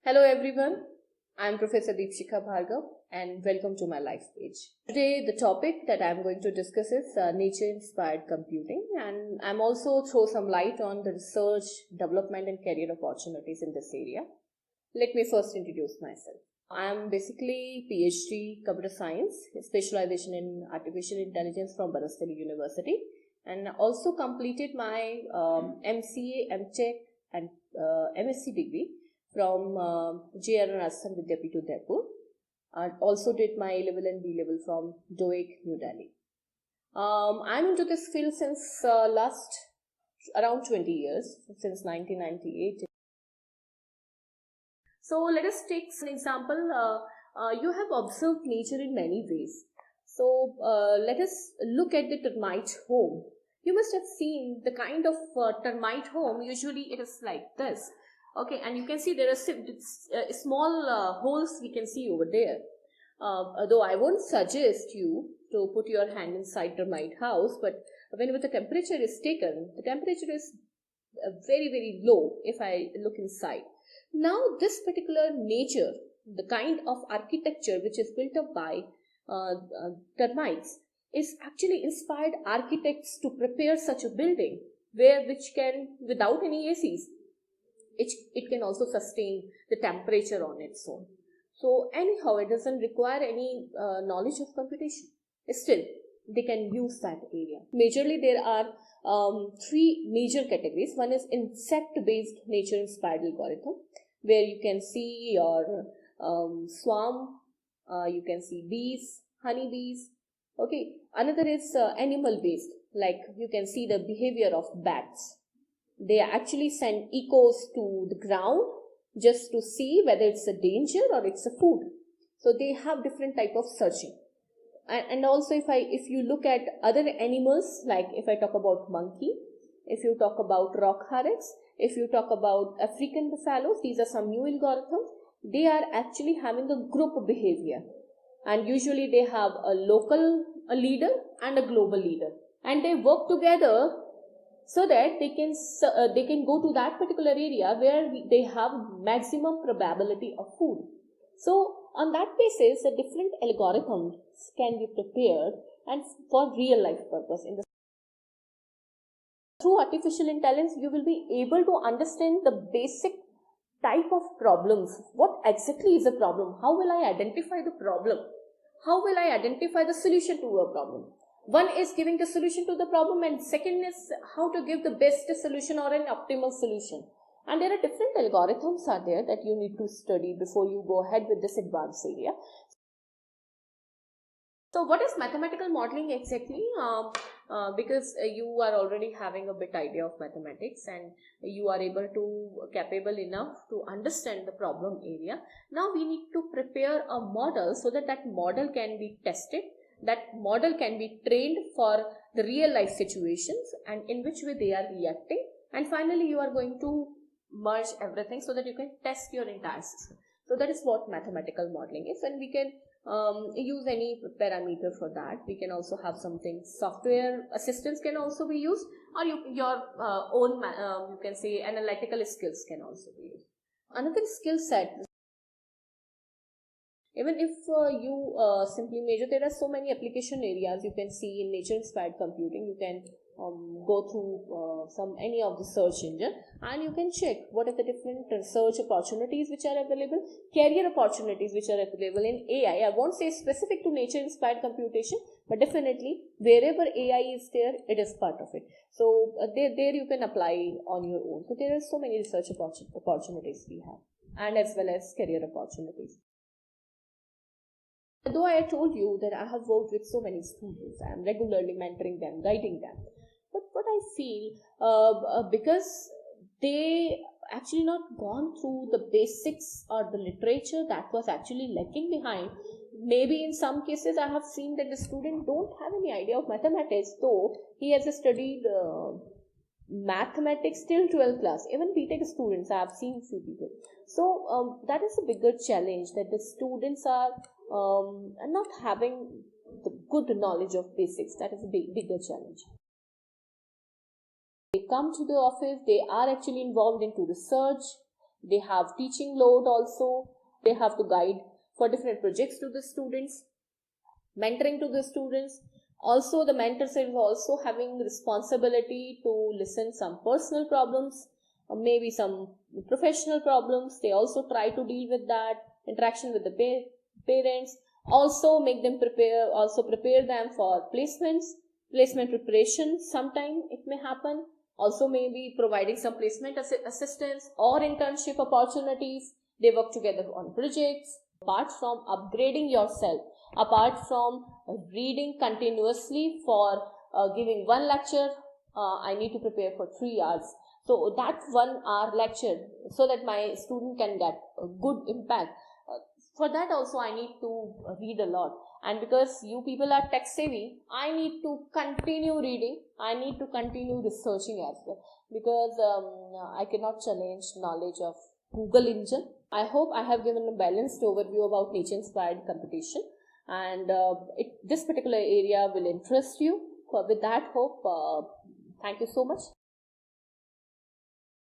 Hello everyone, I am Professor Deepshikha Bhargav and welcome to my life page. Today the topic that I am going to discuss is nature-inspired computing, and I am also throw some light on the research, development and career opportunities in this area. Let me first introduce myself. I am basically PhD Computer Science, specialization in Artificial Intelligence from Banasthali University, and also completed my MCA, MTech and MSc degree from JR Rajasthan Vidyapeeth Udaipur, and also did my A-level and B-level from DOEC, New Delhi. I'm into this field since last around 20 years, since 1998. So let us take an example. You have observed nature in many ways. So let us look at the termite home. You must have seen the kind of termite home. Usually it is like this. Okay, and you can see there are small holes we can see over there. Though I won't suggest you to put your hand inside termite house, but whenever the temperature is taken, the temperature is very low if I look inside. Now this particular nature, the kind of architecture which is built up by termites, is actually inspired architects to prepare such a building which can, without any ACs, it can also sustain the temperature on its own. So anyhow, it doesn't require any knowledge of computation. Still, they can use that area. Majorly, there are three major categories. One is insect-based nature-inspired algorithm, where you can see your swarm, you can see bees, honeybees. Okay. Another is animal-based, like you can see the behavior of bats. They actually send echoes to the ground just to see whether it's a danger or it's a food. So they have different type of searching. And also if you look at other animals, like if I talk about monkey, if you talk about rock hyrax, if you talk about African buffaloes, these are some new algorithms. They are actually having a group behavior. And usually they have a local leader and a global leader. And they work together so that they can go to that particular area where they have maximum probability of food. So on that basis, a different algorithms can be prepared and for real life purpose. Through artificial intelligence, you will be able to understand the basic type of problems. What exactly is a problem? How will I identify the problem? How will I identify the solution to a problem? One is giving the solution to the problem, and second is how to give the best solution or an optimal solution. And there are different algorithms are there that you need to study before you go ahead with this advanced area. So what is mathematical modeling exactly? Because you are already having a bit idea of mathematics and you are capable enough to understand the problem area. Now we need to prepare a model so that that model can be tested. That model can be trained for the real life situations and in which way they are reacting, and finally you are going to merge everything so that you can test your entire system. So that is what mathematical modeling is, and we can use any parameter for that. We can also have something, software assistance can also be used, or your own you can say analytical skills can also be used. Another skill set, even if you simply measure, there are so many application areas you can see in nature-inspired computing. You can go through any of the search engine and you can check what are the different research opportunities which are available, career opportunities which are available in AI. I won't say specific to nature-inspired computation, but definitely wherever AI is there, it is part of it. So there you can apply on your own. So there are so many research opportunities we have, and as well as career opportunities. Though I told you that I have worked with so many students, I am regularly mentoring them, guiding them. But what I feel, because they actually not gone through the basics or the literature that was actually lacking behind. Maybe in some cases I have seen that the student don't have any idea of mathematics, though he has studied mathematics till 12th class. Even BTech students, I have seen few people. So that is a bigger challenge, that the students are not having the good knowledge of basics. That is a bigger challenge. They come to the office, they are actually involved into research, They have teaching load also. They have to guide for different projects to the students, mentoring to the students. Also, the mentors is also having responsibility to listen some personal problems, maybe some professional problems. They also try to deal with that, interaction with the parents, also make them prepare them for placement preparation. Sometime it may happen, also maybe providing some placement assistance or internship opportunities. They work together on projects. Apart from upgrading yourself, apart from reading continuously for giving one lecture, I need to prepare for 3 hours. So that 1 hour lecture, so that my student can get a good impact, for that also I need to read a lot. And because you people are tech savvy, I need to continue reading, I need to continue researching as well, because I cannot challenge knowledge of Google engine. I hope I have given a balanced overview about nature inspired competition, and this particular area will interest you. With that hope, thank you so much.